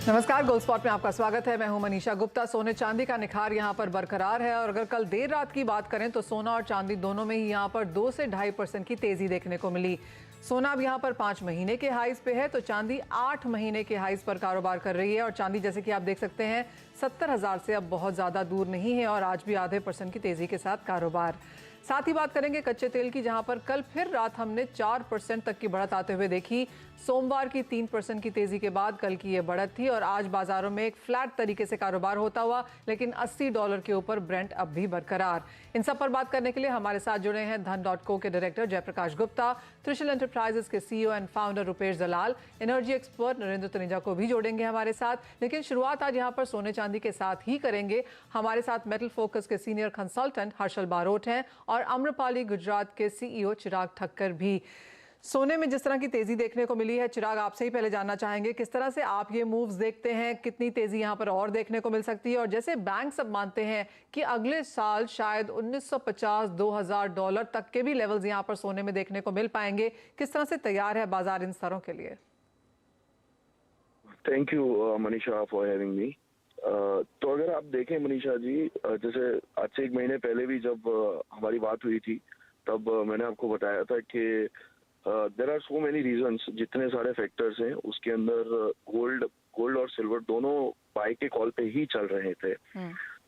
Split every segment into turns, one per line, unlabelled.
नमस्कार, gold spot में आपका स्वागत है। मैं हूं मनीषा गुप्ता। सोने चांदी का निखार यहां पर बरकरार है और अगर कल देर रात की बात करें तो सोना और चांदी दोनों में ही यहां पर 2 से 2.5% की तेजी देखने को मिली। सोना अब यहां पर 5 महीने के हाईज पे है तो चांदी 8 महीने के हाईज पर कारोबार कर रही है और चांदी जैसे कि आप देख सकते हैं 70,000 से अब बहुत ज्यादा दूर नहीं है और आज भी आधे % की तेजी के साथ कारोबार। साथ ही बात करेंगे कच्चे तेल की, जहां पर कल फिर रात हमने 4% तक की बढ़त आते हुए देखी। सोमवार की 3% की तेजी के बाद कल की ये बढ़त थी और आज बाजारों में एक फ्लैट तरीके से कारोबार होता हुआ, लेकिन $80 के ऊपर ब्रेंट अब भी बरकरार। इन सब पर बात करने के लिए हमारे साथ जुड़े हैं धन.co के डायरेक्टर जयप्रकाश गुप्ता, त्रिशूल एंटरप्राइजेस के CEO and founder Rupesh Dalal, energy expert Narendra Taneja को भी जोड़ेंगे हमारे साथ। लेकिन शुरुआत आज यहाँ पर सोने चांदी के साथ ही करेंगे। हमारे साथ मेटल फोकस के सीनियर कंसल्टेंट हर्षल बारोट हैं और आम्रपाली गुजरात के CEO चिराग ठक्कर भी। सोने में जिस तरह की तेजी देखने को मिली है, चिराग आपसे ही पहले जानना चाहेंगे किस तरह से आप ये मूव्स देखते हैं, कितनी तेजी यहाँ पर और देखने को मिल सकती है और जैसे बैंक सब मानते हैं कि अगले साल शायद $1950-2000 तक के भी लेवल्स यहाँ पर सोने में देखने को मिल पाएंगे, किस तरह से तैयार है बाजार इन स्तरों के लिए?
Thank you Manisha for having me. तो अगर आप देखें मनीषा जी, जैसे आज से 1 महीने पहले भी जब हमारी बात हुई थी तब मैंने आपको बताया था कि there are so many reasons, जितने सारे फैक्टर्स हैं उसके अंदर गोल्ड और सिल्वर दोनों बाय के कॉल पे ही चल रहे थे।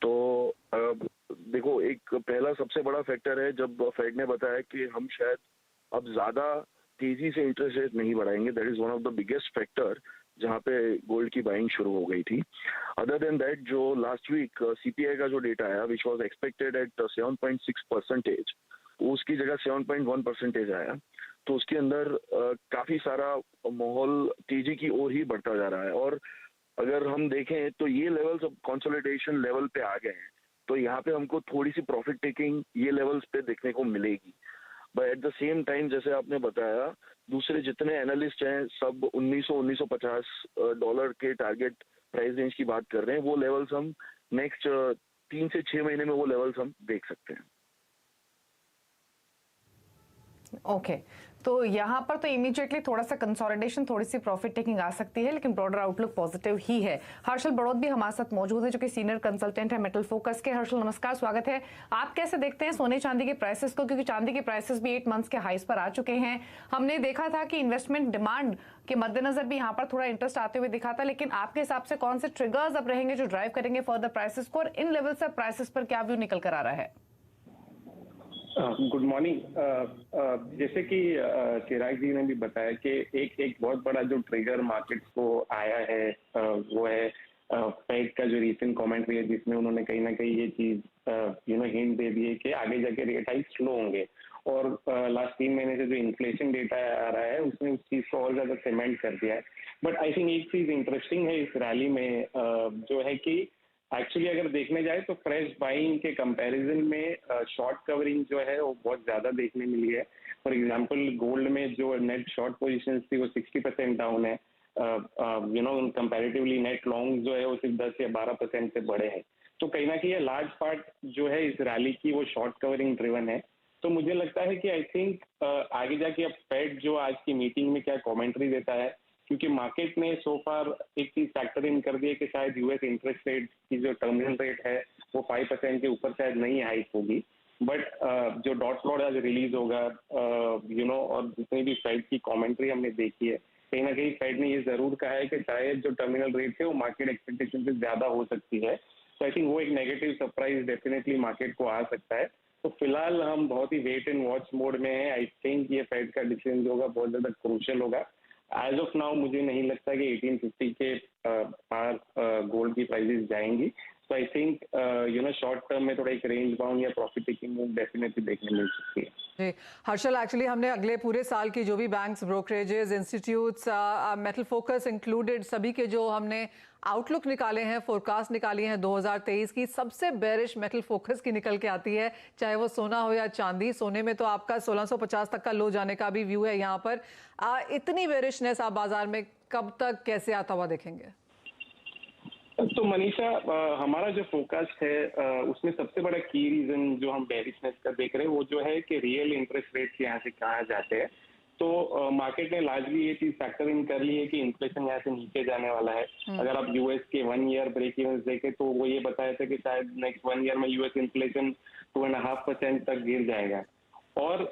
तो देखो, एक पहला सबसे बड़ा फैक्टर है जब फेड ने बताया कि हम शायद अब ज्यादा तेजी से इंटरेस्ट रेट नहीं बढ़ाएंगे। That is one of the biggest factor जहाँ पे गोल्ड की बाइंग शुरू हो गई थी। अदर देन दैट, जो लास्ट वीक सीपीआई का जो डेटा आया विच वाज एक्सपेक्टेड एट 7.6%, उसकी जगह 7.1% आया। तो उसके अंदर काफी सारा माहौल तेजी की ओर ही बढ़ता जा रहा है और अगर हम देखें तो ये लेवल्स अब कंसोलिडेशन लेवल पे आ गए हैं। तो यहाँ पे हमको थोड़ी सी प्रॉफिट टेकिंग ये लेवल्स पे देखने को मिलेगी। But at the same time, जैसे आपने बताया, दूसरे जितने एनालिस्ट हैं सब $1950 के टारगेट प्राइस रेंज की बात कर रहे हैं। वो लेवल्स हम नेक्स्ट 3 से 6 महीने में वो लेवल्स हम देख सकते हैं।
ओके, तो यहाँ पर तो इमीडिएटली थोड़ा सा कंसोलिडेशन, थोड़ी सी प्रॉफिट टेकिंग आ सकती है, लेकिन ब्रॉडर आउटलुक पॉजिटिव ही है। हर्षल बड़ौत भी हमारे साथ मौजूद है जो कि सीनियर कंसल्टेंट है मेटल फोकस के। हर्षल नमस्कार, स्वागत है। आप कैसे देखते हैं सोने चांदी के प्राइसेस को, क्योंकि चांदी के प्राइसेस भी 8 मंथ्स के हाईज पर आ चुके हैं। हमने देखा था कि इन्वेस्टमेंट डिमांड के मद्देनजर भी यहाँ पर थोड़ा इंटरेस्ट आते हुए दिखा था, लेकिन आपके हिसाब से कौन से ट्रिगर्स अब रहेंगे जो ड्राइव करेंगे फर्दर प्राइसेस को, और इन लेवल से प्राइसेस पर क्या व्यू निकल कर आ रहा है?
Good morning. जैसे कि चिराग जी ने भी बताया कि एक बहुत बड़ा जो ट्रिगर मार्केट्स को आया है वो है फेड का जो रीसेंट कमेंट्री है, जिसमें उन्होंने कहीं ना कहीं ये चीज हिंट दे दी है कि आगे जाके रेट हाइक स्लो होंगे। और लास्ट 3 महीने से जो इन्फ्लेशन डेटा आ रहा है उसने उस चीज को और ज्यादा सीमेंट कर दिया है। बट आई थिंक एक चीज इंटरेस्टिंग है इस रैली में, जो है कि एक्चुअली अगर देखने जाए तो फ्रेश बाइंग के कंपैरिजन में शॉर्ट कवरिंग जो है वो बहुत ज्यादा देखने मिली है। फॉर एग्जांपल, गोल्ड में जो नेट शॉर्ट पोजीशंस थी वो 60% डाउन है। कंपैरेटिवली नेट लॉन्ग जो है वो सिर्फ 10 या 12% से बढ़े हैं। तो कहीं ना कहीं लार्ज पार्ट जो है इस रैली की वो शॉर्ट कवरिंग ड्रिवन है। तो मुझे लगता है कि आई थिंक आगे जाके अब फेड जो आज की मीटिंग में क्या कॉमेंट्री देता है, क्योंकि मार्केट ने सो फार एक चीज फैक्टर इन कर दी है कि शायद यूएस इंटरेस्ट रेट की जो टर्मिनल रेट है वो 5% के ऊपर शायद नहीं हाइक होगी। बट जो डॉट प्लॉट आज रिलीज होगा और जितनी भी फेड की कमेंट्री हमने देखी है, कहीं ना कहीं फेड ने ये जरूर कहा है कि शायद जो टर्मिनल रेट है वो मार्केट एक्सपेक्टेशन से ज्यादा हो सकती है। तो आई थिंक वो एक नेगेटिव सरप्राइज डेफिनेटली मार्केट को आ सकता है। तो फिलहाल हम बहुत ही वेट एंड वॉच मोड में है। आई थिंक ये फेड का डिसीजन जो होगा बहुत ज्यादा क्रूशियल होगा। एज ऑफ नाउ मुझे नहीं लगता कि 1850 के पार गोल्ड की प्राइसेस जाएंगी। तो आई थिंक शॉर्ट टर्म में थोड़ा एक रेंज बाउंड या प्रॉफिट टेकिंग मूव डेफिनेटली देखने मिल सकती है।
जी हर्षल, एक्चुअली हमने अगले पूरे साल की जो भी banks, brokerages, institutes, metal focus included, सभी के जो हमने आउटलुक निकाले हैं, फोरकास्ट निकाली हैं 2023 की, सबसे बेरिश मेटल फोकस की निकल के आती है, चाहे वो सोना हो या चांदी। सोने में तो आपका 1650 तक का लो जाने का भी व्यू है यहाँ पर। इतनी बेरिशनेस आप बाजार में कब तक, कैसे आता हुआ देखेंगे?
तो मनीषा, हमारा जो फोकस है उसमें सबसे बड़ा की रीजन जो हम बेरिशनेस का देख रहे हैं वो जो है कि रियल इंटरेस्ट रेट यहाँ से कहाँ जाते हैं। तो मार्केट ने लार्जली ये चीज फैक्टर इन कर ली है कि इन्फ्लेशन यहाँ से नीचे जाने वाला है। अगर आप यूएस के 1 ईयर ब्रेक इवन देखें तो वो ये बताया था कि शायद नेक्स्ट 1 ईयर में यूएस इन्फ्लेशन 2.5% तक गिर जाएगा। और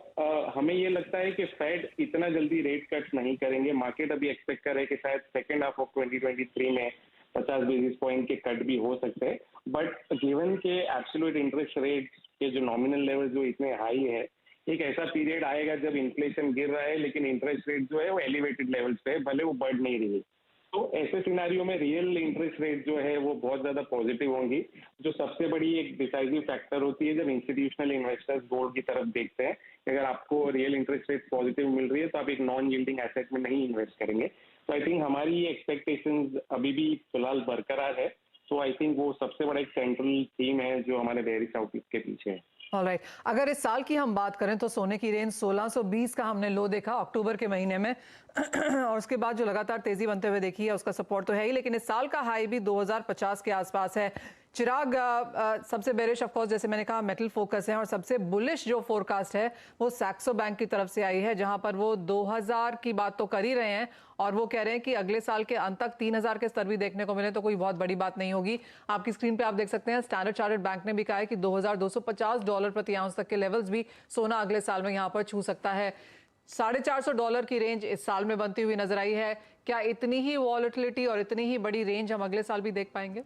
हमें ये लगता है कि फेड इतना जल्दी रेट कट नहीं करेंगे। मार्केट अभी एक्सपेक्ट कर रहे हैं कि शायद सेकेंड हाफ ऑफ 2023 में 50 बेसिस पॉइंट के कट भी हो सकते हैं। बट गिवन के एब्सोल्यूट इंटरेस्ट रेट के जो नॉमिनल लेवल जो इतने हाई है, एक ऐसा पीरियड आएगा जब इन्फ्लेशन गिर रहा है लेकिन इंटरेस्ट रेट जो है वो एलिवेटेड लेवल्स पे है, भले वो बढ़ नहीं रही है। तो ऐसे सिनारियो में रियल इंटरेस्ट रेट जो है वो बहुत ज्यादा पॉजिटिव होंगी। जो सबसे बड़ी एक डिसाइसिव फैक्टर होती है जब इंस्टीट्यूशनल इन्वेस्टर्स गोल्ड की तरफ देखते हैं, अगर आपको रियल इंटरेस्ट रेट पॉजिटिव मिल रही है तो आप एक नॉन यील्डिंग एसेट में नहीं इन्वेस्ट करेंगे। तो आई थिंक हमारी एक्सपेक्टेशंस अभी भी फिलहाल बरकरार है। तो आई थिंक वो सबसे बड़ा एक सेंट्रल थीम है जो हमारे बेयरिश आउटलुक के पीछे है।
ऑलराइट, अगर इस साल की हम बात करें तो सोने की रेंज 1620 का हमने लो देखा अक्टूबर के महीने में और उसके बाद जो लगातार तेजी बनते हुए देखी है उसका सपोर्ट तो है ही, लेकिन इस साल का हाई भी 2050 के आसपास है। चिराग, सबसे बेरिश ऑफ कोर्स जैसे मैंने कहा मेटल फोकस है और सबसे बुलिश जो फोरकास्ट है वो सैक्सो बैंक की तरफ से आई है, जहां पर वो 2000 की बात तो कर ही रहे हैं और वो कह रहे हैं कि अगले साल के अंत तक 3000 के स्तर भी देखने को मिले तो कोई बहुत बड़ी बात नहीं होगी। आपकी स्क्रीन पे आप देख सकते हैं स्टैंडर्ड चार्टर्ड बैंक ने भी कहा है कि $2250 प्रति आउंस तक के लेवल्स भी सोना अगले साल में यहाँ पर छू सकता है। $450 की रेंज इस साल में बनती हुई नजर आई है। क्या इतनी ही वॉलेटिलिटी और इतनी ही बड़ी रेंज हम अगले साल भी देख पाएंगे?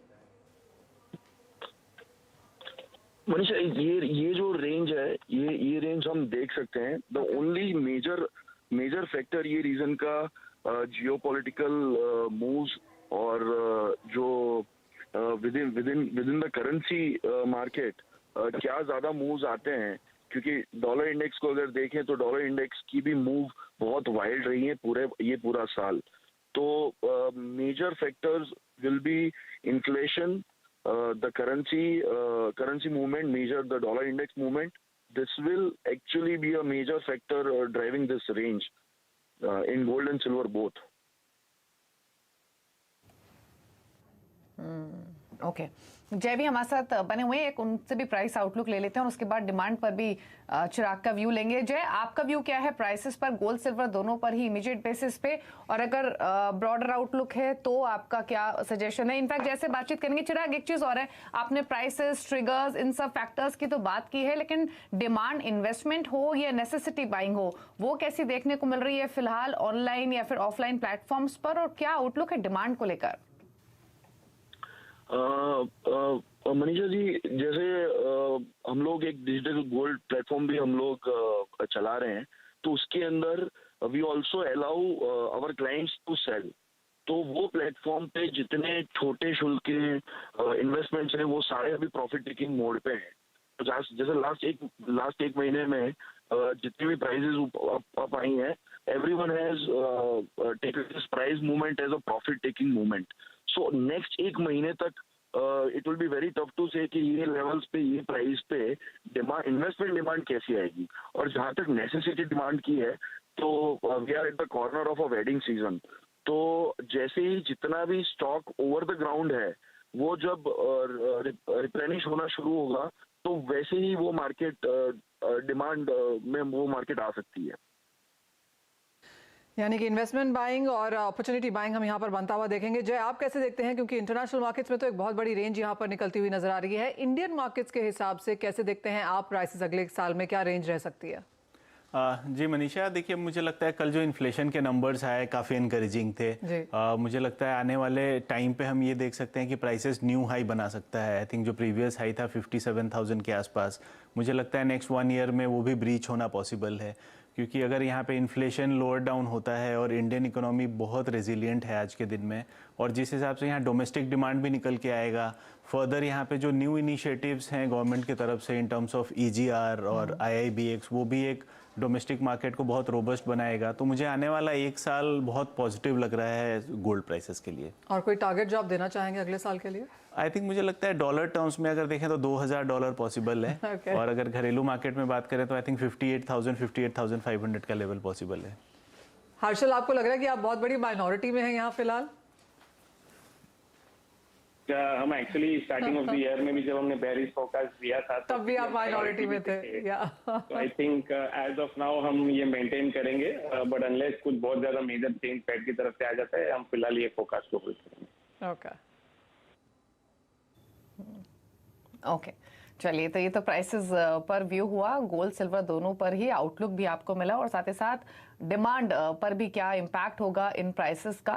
मनीषा, ये जो रेंज है ये रेंज हम देख सकते हैं। द ओनली मेजर फैक्टर ये रीजन का जियोपॉलिटिकल मूव्स और जो with in the currency market क्या ज्यादा मूव्स आते हैं, क्योंकि डॉलर इंडेक्स को अगर देखें तो डॉलर इंडेक्स की भी मूव बहुत वाइल्ड रही है पूरा साल। तो major factors will be inflation, the currency movement, measure the dollar index movement. This will actually be a major factor driving this range in gold and silver both.
Okay, जय भी हमारे साथ बने हुए हैं, एक उनसे भी प्राइस आउटलुक ले लेते हैं और उसके बाद डिमांड पर भी चिराग का व्यू लेंगे। जय, आपका व्यू क्या है प्राइसेस पर, गोल्ड सिल्वर दोनों पर ही इमीडिएट बेसिस पे, और अगर ब्रॉडर आउटलुक है तो आपका क्या सजेशन है? इनफैक्ट जैसे बातचीत करेंगे चिराग, एक चीज और है, आपने प्राइसेस, ट्रिगर्स, इन सब फैक्टर्स की तो बात की है, लेकिन डिमांड इन्वेस्टमेंट हो या नेसेसिटी बाइंग हो, वो कैसी देखने को मिल रही है फिलहाल ऑनलाइन या फिर ऑफलाइन प्लेटफॉर्म्स पर, और क्या आउटलुक है डिमांड को लेकर?
मनीषा जी, जैसे हम लोग एक डिजिटल गोल्ड प्लेटफॉर्म भी हम लोग चला रहे हैं, तो उसके अंदर we also allow our clients to sell. तो वो प्लेटफॉर्म पे जितने छोटे शुल्क के इन्वेस्टमेंट्स हैं वो सारे अभी प्रॉफिट टेकिंग मोड पे हैं। तो जैसे लास्ट एक महीने में जितनी भी प्राइसेस अप आई हैं, everyone has taken this price movement as a profit taking movement. So next एक महीने तक it will be very tough to say कि ये लेवल्स पे, ये प्राइस पे इन्वेस्टमेंट डिमांड कैसी आएगी। और जहां तक नेसेसिटी डिमांड की है तो we are at the corner of a wedding season. तो जैसे ही जितना भी स्टॉक ओवर द ग्राउंड है वो जब रिप्लेनिश होना शुरू होगा तो वैसे ही वो मार्केट डिमांड में वो मार्केट आ सकती है।
यानी कि इन्वेस्टमेंट बाइंग और अपॉर्चुनिटी बाइंग हम यहाँ पर बनता हुआ देखेंगे। जय, आप कैसे देखते हैं, क्योंकि इंटरनेशनल मार्केट्स में तो एक बहुत बड़ी रेंज यहाँ पर निकलती हुई नजर आ रही है, इंडियन मार्केट्स के हिसाब से कैसे देखते हैं आप प्राइसेस अगले साल में, क्या रेंज रह सकती है?
जी मनीषा, देखिए मुझे लगता है कल जो इन्फ्लेशन के नंबर्स आए काफ़ी इनकरेजिंग थे। मुझे लगता है आने वाले टाइम पे हम ये देख सकते हैं कि प्राइसेस न्यू हाई बना सकता है। आई थिंक जो प्रीवियस हाई था 57,000 के आसपास, मुझे लगता है नेक्स्ट 1 ईयर में वो भी ब्रीच होना पॉसिबल है, क्योंकि अगर यहाँ पे इन्फ्लेशन लोअर डाउन होता है और इंडियन इकोनॉमी बहुत रेजिलिएंट है आज के दिन में, और जिस हिसाब से यहाँ डोमेस्टिक डिमांड भी निकल के आएगा, फर्दर यहाँ पे जो न्यू इनिशिएटिव्स हैं गवर्नमेंट की तरफ से इन टर्म्स ऑफ EGR और IIBX, वो भी एक डोमेस्टिक मार्केट को बहुत रोबस्ट बनाएगा। तो मुझे आने वाला एक साल बहुत पॉजिटिव लग रहा है गोल्ड प्राइसेस के लिए।
और कोई टारगेट जो आप देना चाहेंगे अगले साल के लिए?
आई थिंक मुझे लगता है डॉलर टर्म्स में अगर देखें तो $2000 पॉसिबल है।
Okay.
और अगर घरेलू मार्केट में बात करें तो आई थिंक 58,500 का लेवल पॉसिबल है।
हर्षल, आपको लग रहा है कि आप बहुत बड़ी माइनॉरिटी में हैं यहाँ फिलहाल?
हम actually starting of the year में भी जब हमने बेरिश फोरकास्ट दिया था
तब भी आप माइनॉरिटी में थे या
तो I think as of now हम ये मेंटेन करेंगे, बट अनलेस कुछ बहुत ज्यादा मेजर चेंज फेड की तरफ से आ जाता है, हम फिलहाल ये फोरकास्ट को होल्ड करेंगे।
ओके
ओके चलिए, तो ये तो प्राइसेस पर व्यू हुआ, गोल्ड सिल्वर दोनों पर ही आउटलुक भी आपको मिला और साथ ही साथ डिमांड पर भी क्या इम्पैक्ट होगा इन प्राइसेस का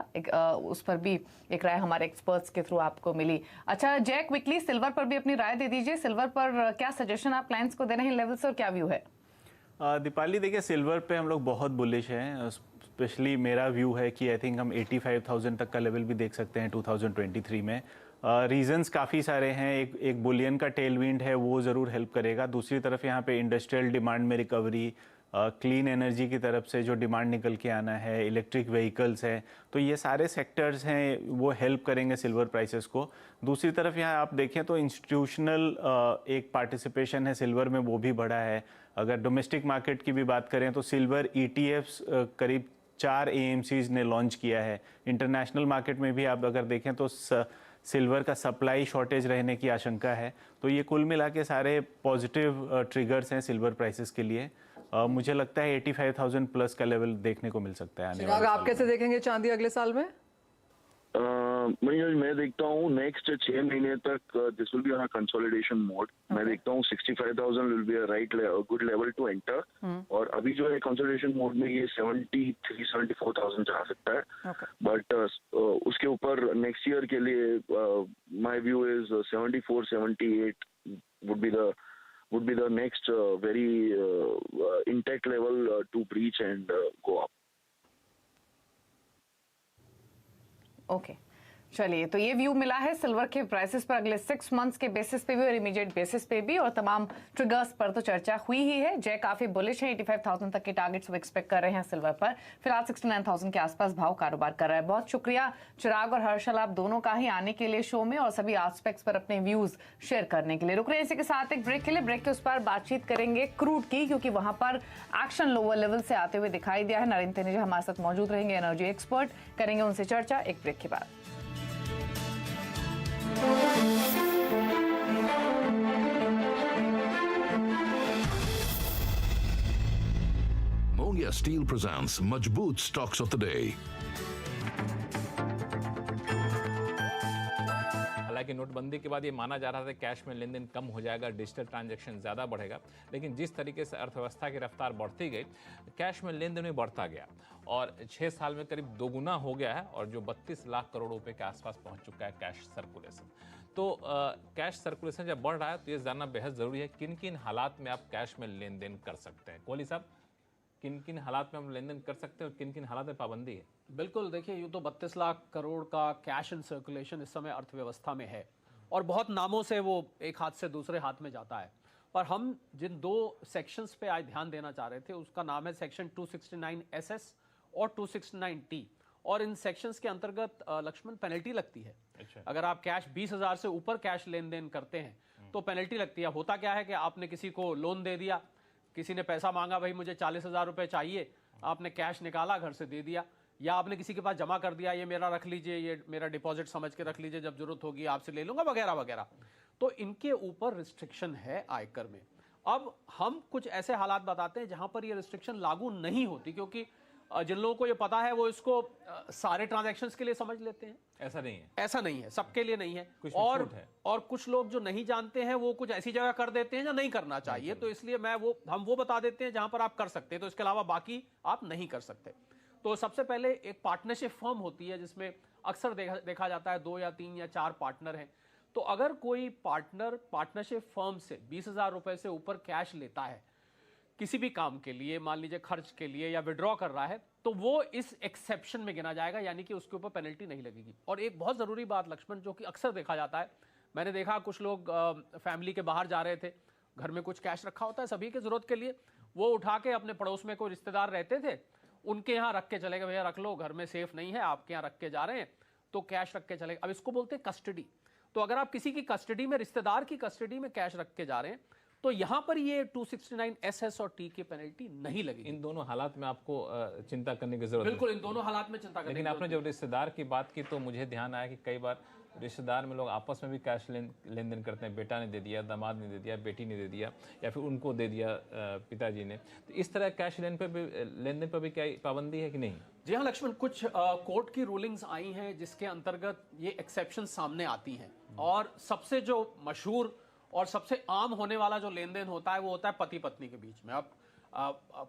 उस पर भी एक राय हमारे एक्सपर्ट्स के थ्रू आपको मिली। अच्छा जय, क्विकली सिल्वर पर भी अपनी राय दे दीजिए, सिल्वर पर क्या सजेशन आप क्लाइंट्स को दे रहे हैं लेवल्स और क्या व्यू है?
दीपाली देखिए, सिल्वर पे हम लोग बहुत बुलिश हैं, स्पेशली मेरा व्यू है कि आई थिंक हम 85,000 तक का लेवल भी देख सकते हैं 2023 में। रीजंस काफ़ी सारे हैं, एक बुलियन का टेल विंड है, वो ज़रूर हेल्प करेगा। दूसरी तरफ यहाँ पे इंडस्ट्रियल डिमांड में रिकवरी, क्लीन एनर्जी की तरफ से जो डिमांड निकल के आना है, इलेक्ट्रिक व्हीकल्स है, तो ये सारे सेक्टर्स हैं वो हेल्प करेंगे सिल्वर प्राइसेस को। दूसरी तरफ यहाँ आप देखें तो इंस्टीट्यूशनल एक पार्टिसिपेशन है सिल्वर में, वो भी बढ़ा है। अगर डोमेस्टिक मार्केट की भी बात करें तो सिल्वर ETFs करीब 4 AMCs ने लॉन्च किया है। इंटरनेशनल मार्केट में भी आप अगर देखें तो सिल्वर का सप्लाई शॉर्टेज रहने की आशंका है। तो ये कुल मिला के सारे पॉजिटिव ट्रिगर्स हैं सिल्वर प्राइसेस के लिए। मुझे लगता है 85,000 प्लस का लेवल देखने को मिल सकता है आने वाले
आप
साल
कैसे देखेंगे चांदी अगले साल में?
मैं देखता हूँ नेक्स्ट 6 महीने तक this will be on a consolidation mode. मैं देखता हूँ 65,000 will be a right good level to enter, और अभी जो है कंसोलिडेशन मोड में ये 73-74,000 जा सकता है। बट उसके ऊपर नेक्स्ट ईयर के लिए my view is 74-78 would be the next very intact level to breach and go up.
Okay चलिए, तो ये व्यू मिला है सिल्वर के प्राइसेस पर अगले 6 मंथ्स के बेसिस पे भी और इमीडिएट बेसिस पे भी, और तमाम ट्रिगर्स पर तो चर्चा हुई ही है। जय काफी बुलिश है, 85,000 तक के टारगेट्स वो एक्सपेक्ट कर रहे हैं सिल्वर पर। फिलहाल 69,000 के आसपास भाव कारोबार कर रहा है। बहुत शुक्रिया चिराग और हर्षल आप दोनों का ही आने के लिए शो में और सभी एस्पेक्ट्स पर अपने व्यूज शेयर करने के लिए। रुक रहे हैं इसी के साथ एक ब्रेक के लिए। ब्रेक के उस पर बातचीत करेंगे क्रूड की, क्योंकि वहां पर एक्शन लोअर लेवल से आते हुए दिखाई दिया है। नरेंद्र तेनेजा हमारे साथ मौजूद रहेंगे, एनर्जी एक्सपर्ट, करेंगे उनसे चर्चा एक ब्रेक के बाद।
Monia Steel presents Majboot Stocks of the Day.
हालांकि नोटबंदी के बाद ये माना जा रहा था कैश में लेन देन कम हो जाएगा, डिजिटल ट्रांजैक्शन ज़्यादा बढ़ेगा, लेकिन जिस तरीके से अर्थव्यवस्था की रफ्तार बढ़ती गई, कैश में लेन देन भी बढ़ता गया और 6 साल में करीब दोगुना हो गया है और जो 32 लाख करोड़ रुपए के आसपास पहुंच चुका है कैश सर्कुलेशन। तो कैश सर्कुलेशन जब बढ़ रहा है तो ये जानना बेहद ज़रूरी है किन किन हालात में आप कैश में लेन देन कर सकते हैं। कोहली साहब, किन किन हालात में हम लेन देन कर सकते हैं और किन किन हालात में पाबंदी है?
बिल्कुल, देखिए यूँ तो 32 लाख करोड़ का कैश इन सर्कुलेशन इस समय अर्थव्यवस्था में है और बहुत नामों से वो एक हाथ से दूसरे हाथ में जाता है। और हम जिन 2 सेक्शंस पे आज ध्यान देना चाह रहे थे उसका नाम है सेक्शन 269SS और 269T, और इन सेक्शंस के अंतर्गत लक्ष्मण पेनल्टी लगती है।
अच्छा।
अगर आप कैश 20,000 से ऊपर कैश लेन देन करते हैं तो पेनल्टी लगती है। होता क्या है कि आपने किसी को लोन दे दिया, किसी ने पैसा मांगा, भाई मुझे 40,000 रुपए चाहिए, आपने कैश निकाला घर से दे दिया, या आपने किसी के पास जमा कर दिया, ये मेरा रख लीजिए, ये मेरा डिपॉजिट समझ के रख लीजिए, जब जरूरत होगी आपसे ले लूंगा, वगैरह वगैरह। तो इनके ऊपर रिस्ट्रिक्शन है आयकर में। अब हम कुछ ऐसे हालात बताते हैं जहां पर ये रिस्ट्रिक्शन लागू नहीं होती, क्योंकि जिन लोगों को ये पता है वो इसको सारे ट्रांजैक्शंस के लिए समझ लेते हैं।
ऐसा नहीं है,
ऐसा नहीं है, सबके लिए नहीं है।
कुछ
और
छूट है।
और कुछ लोग जो नहीं जानते हैं वो कुछ ऐसी जगह कर देते हैं जो नहीं करना चाहिए, तो इसलिए हम वो बता देते हैं जहां पर आप कर सकते हैं, तो इसके अलावा बाकी आप नहीं कर सकते। तो सबसे पहले एक पार्टनरशिप फर्म होती है जिसमें अक्सर देखा जाता है 2 या 3 या 4 पार्टनर हैं। तो अगर कोई पार्टनर पार्टनरशिप फर्म से 20,000 रुपए से ऊपर कैश लेता है किसी भी काम के लिए, मान लीजिए खर्च के लिए या विड्रॉ कर रहा है, तो वो इस एक्सेप्शन में गिना जाएगा, यानी कि उसके ऊपर पेनल्टी नहीं लगेगी। और एक बहुत ज़रूरी बात लक्ष्मण, जो कि अक्सर देखा जाता है, मैंने देखा कुछ लोग फैमिली के बाहर जा रहे थे, घर में कुछ कैश रखा होता है सभी की ज़रूरत के लिए, वो उठा के अपने पड़ोस में कोई रिश्तेदार रहते थे उनके यहाँ रख के चले गए, भैया रख लो, घर में सेफ नहीं है, आपके यहाँ रख के जा रहे हैं, तो कैश रख के चले गए। अब इसको बोलते हैं कस्टडी। तो अगर आप किसी की कस्टडी में, रिश्तेदार की कस्टडी में कैश रख के जा रहे हैं तो यहां पर ये 269 SS और T की पेनल्टी नहीं लगेगी।
इन दोनों हालात में आपको चिंता करने की जरूरत
बिल्कुल, इन दोनों हालात में चिंता करने
लेकिन
की
आपने जब रिश्तेदार की बात की तो मुझे ध्यान आया कि कई बार रिश्तेदार में लोग आपस में भी कैश लेन देन करते हैं। बेटा ने दे दिया, दामाद ने दे दिया, बेटी ने दे दिया, या फिर उनको दे दिया पिताजी ने। तो इस तरह कैश लेन देन पर भी क्या पाबंदी है कि नहीं?
जी हाँ लक्ष्मण, कुछ कोर्ट की रूलिंग्स आई हैं जिसके अंतर्गत ये एक्सेप्शन सामने आती हैं। और सबसे जो मशहूर और सबसे आम होने वाला जो लेन देन होता है वो होता है पति पत्नी के बीच में। अब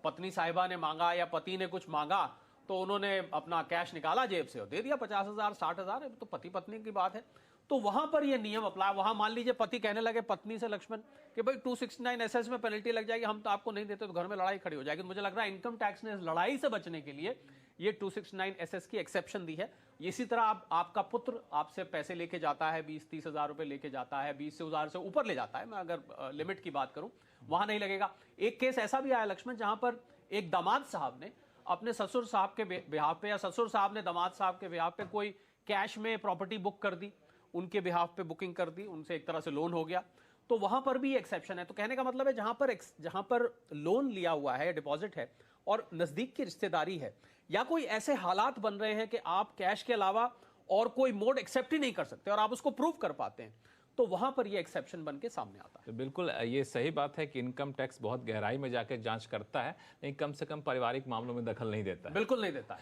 पत्नी साहिबा ने मांगा या पति ने कुछ मांगा तो उन्होंने अपना कैश निकाला जेब से और दे दिया 50,000 60,000, तो पति पत्नी की बात है। तो वहां पर ये नियम अप्लाई। वहां मान लीजिए पति कहने लगे पत्नी से लक्ष्मण कि भाई 269 SS में पेनल्टी लग जाएगी, हम तो आपको नहीं देते, तो घर में लड़ाई खड़ी हो जाएगी। तो मुझे लग रहा है इनकम टैक्स ने लड़ाई से बचने के लिए ये 269 SS की एक्सेप्शन दी है। इसी तरह आपका पुत्र आपसे पैसे लेके जाता है, 20-30 हजार रुपए लेके जाता है, 20,000 से ऊपर ले जाता है, मैं अगर लिमिट की बात करूं, वहां नहीं लगेगा। एक केस ऐसा भी आया लक्ष्मण जहां पर एक दामाद साहब ने अपने ससुर साहब के बिहाफ पे, या ससुर साहब ने दामाद साहब के बिहाफ पे कोई कैश में प्रॉपर्टी बुक कर दी, उनके बिहाफ पे बुकिंग कर दी, उनसे एक तरह से लोन हो गया, तो वहां पर भी एक्सेप्शन है। तो कहने का मतलब है जहां पर लोन लिया हुआ है, डिपॉजिट है और नजदीक की रिश्तेदारी है, या कोई ऐसे हालात बन रहे हैं कि आप कैश के अलावा और कोई मोड एक्सेप्ट ही नहीं कर सकते और आप उसको प्रूव कर पाते हैं, तो वहां पर ये एक्सेप्शन बन के सामने आता है।
तो बिल्कुल ये सही बात है कि इनकम टैक्स बहुत गहराई में जाके जांच करता है, लेकिन कम से कम पारिवारिक मामलों में दखल नहीं देता है।
बिल्कुल नहीं देता है।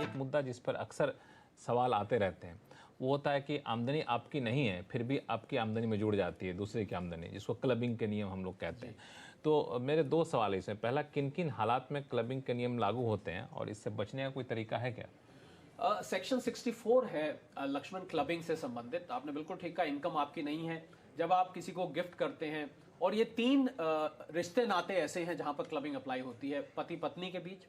एक मुद्दा जिस पर अक्सर सवाल आते रहते हैं वो होता है कि आमदनी आपकी नहीं है फिर भी आपकी आमदनी में जुड़ जाती है दूसरे की आमदनी, जिसको क्लबिंग के नियम हम लोग कहते हैं। तो मेरे दो सवाल है इसमें। पहला, किन किन हालात में क्लबिंग के नियम लागू होते हैं और इससे बचने का कोई तरीका है क्या?
सेक्शन 64 है लक्ष्मण क्लबिंग से संबंधित। आपने बिल्कुल ठीक कहा, इनकम आपकी नहीं है। जब आप किसी को गिफ्ट करते हैं, और ये 3 रिश्ते नाते ऐसे हैं जहां पर क्लबिंग अप्लाई होती है, पति पत्नी के बीच,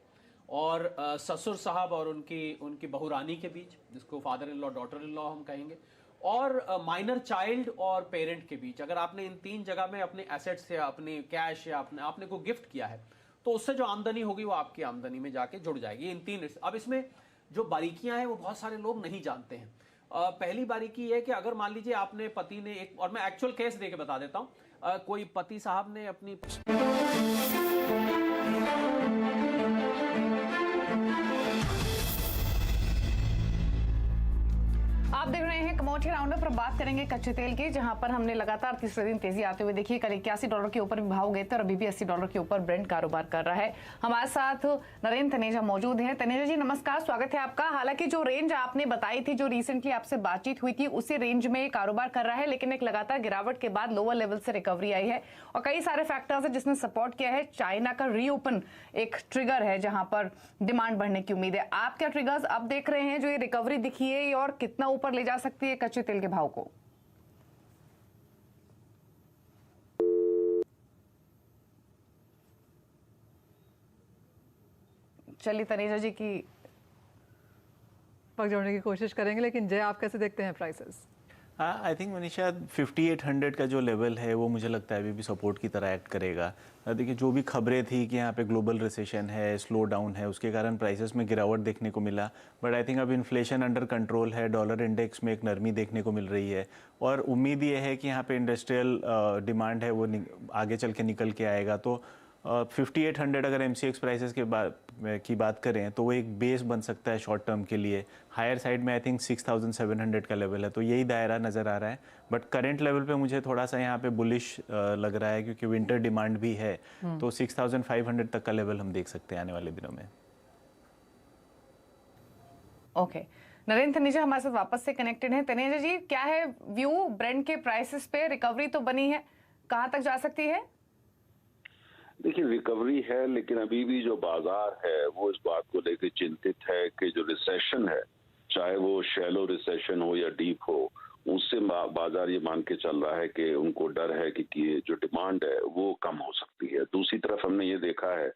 और ससुर साहब और उनकी बहुरानी के बीच, जिसको father in law daughter in law हम कहेंगे, और माइनर चाइल्ड और पेरेंट के बीच। अगर आपने इन 3 जगह में अपने एसेट्स या अपनी कैश या आपने को गिफ्ट किया है, तो उससे जो आमदनी होगी वो आपकी आमदनी में जाके जुड़ जाएगी, इन 3 रिश्ते। अब इसमें जो बारीकियां हैं वो बहुत सारे लोग नहीं जानते हैं। पहली बारीकी है कि अगर मान लीजिए आपने पति ने एक, और मैं एक्चुअल केस देके बता देता हूं, कोई पति साहब ने अपनी
आप देख रहे हैं कमोडिटी राउंडअप पर। बात करेंगे कच्चे तेल की, जहां पर हमने लगातार तीसरे दिन तेजी आते हुए देखिए। कल $81 के ऊपर भी भाव गए थे और अभी भी $80 के ऊपर ब्रेंट कारोबार कर रहा है। हमारे साथ नरेंद्र तनेजा मौजूद हैं। तनेजा जी नमस्कार, स्वागत है आपका। हालांकि जो रेंज आपने बताई थी, जो रिसेंटली आपसे बातचीत हुई थी, उसी रेंज में कारोबार कर रहा है, लेकिन एक लगातार गिरावट के बाद लोअर लेवल से रिकवरी आई है और कई सारे फैक्टर्स है जिसने सपोर्ट किया है। चाइना का रीओपन एक ट्रिगर है जहां पर डिमांड बढ़ने की उम्मीद है। आप क्या ट्रिगर्स अब देख रहे हैं जो ये रिकवरी दिखी है, और कितना ऊपर ले जा सकती है कच्चे तेल के भाव को? चलिए तनेजा जी की
पक जोड़ने की कोशिश करेंगे, लेकिन जय आप कैसे देखते हैं प्राइसेस?
आई थिंक मनीषा 5800 का जो लेवल है वो मुझे लगता है अभी भी सपोर्ट की तरह एक्ट करेगा। देखिए जो भी खबरें थी कि यहाँ पे ग्लोबल रिसेशन है, स्लो डाउन है, उसके कारण प्राइसेस में गिरावट देखने को मिला, बट आई थिंक अब इन्फ्लेशन अंडर कंट्रोल है, डॉलर इंडेक्स में एक नरमी देखने को मिल रही है और उम्मीद ये है कि यहाँ पे इंडस्ट्रियल डिमांड है वो आगे चल के निकल के आएगा। तो 5800 अगर MCX प्राइसेस की बात करें तो वो एक बेस बन सकता है शॉर्ट टर्म के लिए। हायर साइड में आई थिंक 6700 का लेवल है, तो यही दायरा नज़र आ रहा है। बट करंट लेवल पे मुझे थोड़ा सा यहाँ पे बुलिश लग रहा है, क्योंकि विंटर डिमांड भी है, तो 6500 तक का लेवल हम देख सकते हैं आने वाले दिनों में।
ओके, नरेंद्र तनेजा हमारे साथ वापस से कनेक्टेड हैं। तनेजा जी, क्या है व्यू ब्रेंट के प्राइसेस पे? रिकवरी तो बनी है, कहाँ तक जा सकती है?
देखिए रिकवरी है, लेकिन अभी भी जो बाजार है वो इस बात को लेकर चिंतित है कि जो रिसेशन है, चाहे वो शैलो रिसेशन हो या डीप हो, उससे बाजार ये मान के चल रहा है कि उनको डर है कि जो डिमांड है वो कम हो सकती है। दूसरी तरफ हमने ये देखा है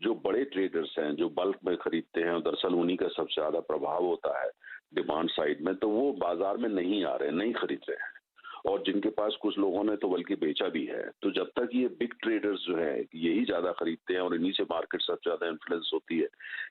जो बड़े ट्रेडर्स हैं जो बल्क में खरीदते हैं, दरअसल उन्हीं का सबसे ज्यादा प्रभाव होता है डिमांड साइड में, तो वो बाजार में नहीं आ रहे, नहीं खरीद रहे हैं। और जिनके पास कुछ लोगों ने तो बल्कि बेचा भी है। तो जब तक ये बिग ट्रेडर्स जो है यही ज्यादा खरीदते हैं और इन्हीं से मार्केट सबसे ज्यादा इन्फ्लुएंस होती है,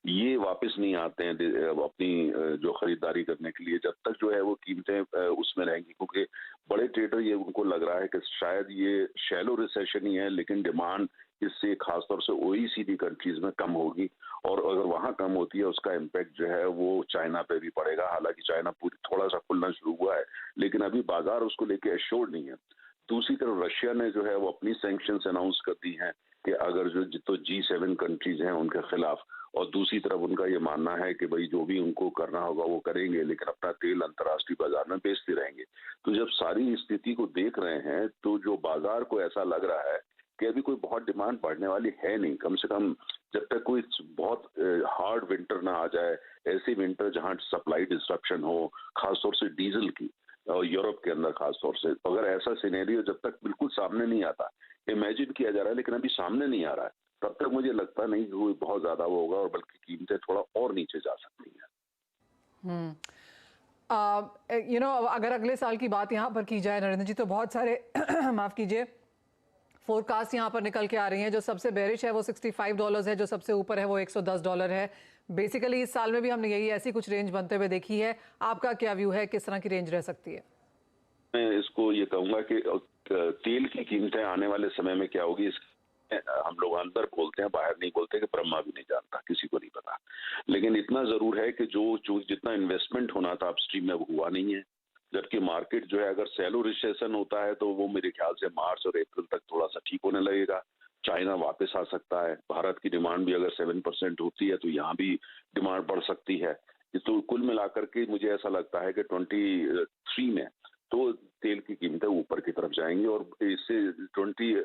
ये वापस नहीं आते हैं अपनी जो खरीदारी करने के लिए, जब तक जो है वो कीमतें उसमें रहेंगी। क्योंकि बड़े ट्रेडर ये उनको लग रहा है कि शायद ये शैलो रिसेशन ही है, लेकिन डिमांड इससे खासतौर से OECD कंट्रीज में कम होगी, और अगर वहां कम होती है उसका इम्पैक्ट जो है वो चाइना पे भी पड़ेगा। हालांकि चाइना पूरी थोड़ा सा खुलना शुरू हुआ है, लेकिन अभी बाजार उसको लेके एश्योर्ड नहीं है। दूसरी तरफ रशिया ने जो है वो अपनी सैंक्शंस अनाउंस कर दी हैं कि अगर जो G7 कंट्रीज हैं उनके खिलाफ, और दूसरी तरफ उनका ये मानना है कि भाई जो भी उनको करना होगा वो करेंगे, लेकिन अपना तेल अंतर्राष्ट्रीय बाजार में बेचते रहेंगे। तो जब सारी स्थिति को देख रहे हैं तो जो बाजार को ऐसा लग रहा है कि अभी कोई बहुत डिमांड बढ़ने वाली है नहीं, कम से कम जब तक कोई बहुत हार्ड विंटर ना आ जाए, ऐसी विंटर जहां सप्लाई डिस्ट्रप्शन हो, खासतौर से डीजल की और यूरोप के अंदर खासतौर से, अगर ऐसा सिनेरियो जब तक बिल्कुल सामने नहीं आता, इमेजिन किया जा रहा है लेकिन अभी सामने नहीं आ रहा है, तब तक मुझे लगता नहीं कि कोई बहुत ज्यादा वो होगा, और बल्कि कीमतें थोड़ा और नीचे जा सकती हैं।
अगर अगले साल की बात यहाँ पर की जाए नरेंद्र जी, तो बहुत सारे माफ कीजिए फोरकास्ट यहाँ पर निकल के आ रही हैं। जो सबसे बेरिश है वो $65 है, जो सबसे ऊपर है वो $110 है। बेसिकली इस साल में भी हमने यही ऐसी कुछ रेंज बनते हुए देखी है। आपका क्या व्यू है, किस तरह की रेंज रह सकती है?
मैं इसको ये कहूंगा कि तेल की कीमतें आने वाले समय में क्या होगी, हम लोग अंदर बोलते हैं, बाहर नहीं बोलते, कि ब्रह्मा भी नहीं जानता, किसी को नहीं पता। लेकिन इतना जरूर है कि जो जितना इन्वेस्टमेंट होना था अपस्ट्रीम में वो हुआ नहीं है। जबकि मार्केट जो है अगर सैलो रिसेशन होता है तो वो मेरे ख्याल से मार्च और अप्रैल तक थोड़ा सा ठीक होने लगेगा। चाइना वापस आ सकता है, भारत की डिमांड भी अगर 7% होती है तो यहाँ भी डिमांड बढ़ सकती है। तो कुल मिलाकर के मुझे ऐसा लगता है कि 23 में तो तेल की कीमतें ऊपर की तरफ जाएंगी, और इससे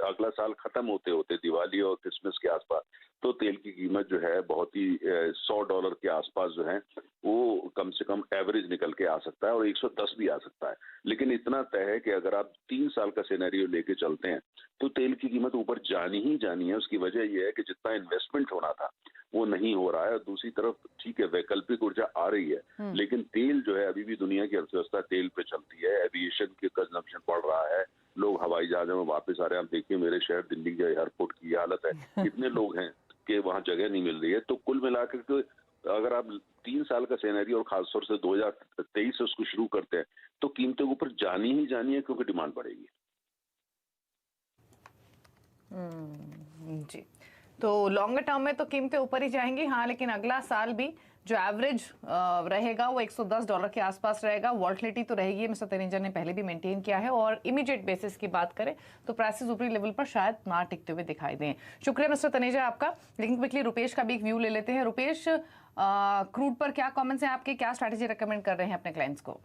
अगला साल खत्म होते होते दिवाली और क्रिसमस के आसपास तो तेल की कीमत जो है बहुत ही $100 के आसपास जो है वो कम से कम एवरेज निकल के आ सकता है, और 110 भी आ सकता है। लेकिन इतना तय है कि अगर आप 3 साल का सिनेरियो लेके चलते हैं तो तेल की कीमत ऊपर जानी ही जानी है। उसकी वजह यह है कि जितना इन्वेस्टमेंट होना था वो नहीं हो रहा है। दूसरी तरफ ठीक है, वैकल्पिक ऊर्जा आ रही है, लेकिन तेल जो है अभी भी दुनिया की अर्थव्यवस्था तेल पे चलती है। एविएशन की कंजम्पशन बढ़ रहा है, लोग हवाई जहाजों में वापस आ रहे हैं। आप देखिए मेरे शहर दिल्ली के एयरपोर्ट की हालत है, कितने लोग हैं कि वहां जगह नहीं मिल रही है। तो कुल मिलाकर के अगर आप 3 साल का सिनेरियो और खासतौर से 2023 से उसको शुरू करते हैं तो कीमतें ऊपर जानी ही जानी है, क्योंकि डिमांड बढ़ेगी।
जी, तो लॉन्गर टर्म में तो कीमतें ऊपर ही जाएंगी। हाँ, लेकिन अगला साल भी जो एवरेज रहेगा वो $110 के आसपास रहेगा। वॉल्टिलिटी तो रहेगी, मिस्टर तनेजा ने पहले भी मेंटेन किया है, और इमीडिएट बेसिस की बात करें तो प्राइसेस ऊपरी लेवल पर शायद ना टिकते हुए दिखाई दें। शुक्रिया मिस्टर तनेजा आपका। लेकिन क्विकली रुपेश का भी एक व्यू ले लेते हैं। रुपेश, क्रूड पर क्या कमेंट्स हैं आपके, क्या स्ट्रैटेजी रेकमेंड कर रहे हैं अपने क्लाइंट्स को?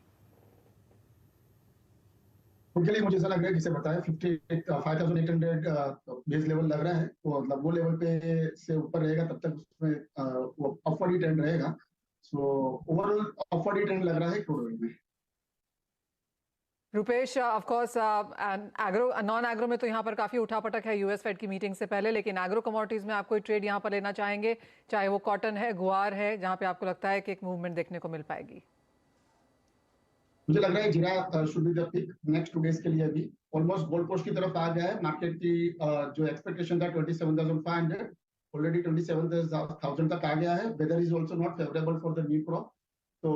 उनके लिए मुझे ऐसा लग रहा है, जिसे बताया 58,800 बेस लेवल लग रहा है, तो मतलब वो लेवल पे से ऊपर रहेगा तब तक उसमें वो अपवर्ड ही ट्रेंड रहेगा। सो ओवरऑल अपवर्ड ही ट्रेंड लग रहा है क्रूड ऑयल में।
Rupesh, of course agro non agro में तो यहाँ पर काफी उठापटक है यूएस फेड की मीटिंग से पहले, लेकिन एग्रो कमोडिटीज में आप कोई ट्रेड यहाँ पर लेना चाहेंगे, चाहे वो कॉटन है, गुआर है, जहाँ पे आपको लगता है कि एक मूवमेंट देखने को मिल पाएगी?
मुझे लग रहा है jeera should be the pick next 2 days के लिए। अभी ऑलमोस्ट गोल्ड पोस्ट की तरफ आ गया है। मार्केट की जो एक्सपेक्टेशन था 27,500 ऑलरेडी 27,000 तक आ गया है। Weather is also not favourable for the new crop. तो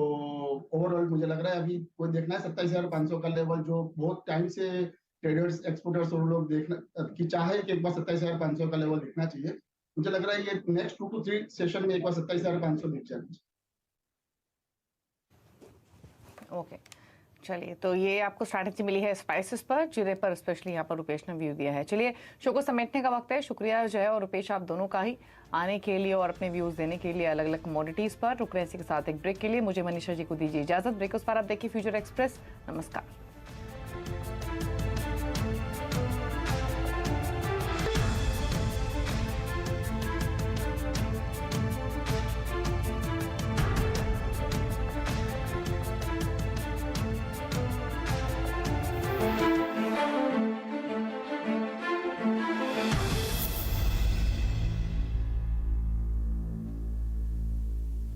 ओवरऑल मुझे लग रहा है अभी कोई देखना है 27,500 का लेवल, जो बहुत टाइम से ट्रेडर्स एक्सपोर्टर्स और लोग देखना की चाहे कि एक बार 27,500 का लेवल देखना चाहिए। मुझे लग रहा है ये नेक्स्ट 2 to 3 सेशन में एक बार 27,500 दिख जाएगा।
ओके, चलिए, तो ये आपको स्ट्रैटेजी मिली है स्पाइसेस पर, जीरे पर स्पेशली यहाँ पर रुपेश ने व्यू दिया है। चलिए, शो को समेटने का वक्त है। शुक्रिया जय और रुपेश आप दोनों का ही आने के लिए और अपने व्यूज देने के लिए अलग अलग कमोडिटीज पर। रुक रहे हैं इसी के साथ एक ब्रेक के लिए। मुझे मनीषा जी को दीजिए इजाजत। ब्रेक उस पर आप देखिए फ्यूचर एक्सप्रेस। नमस्कार।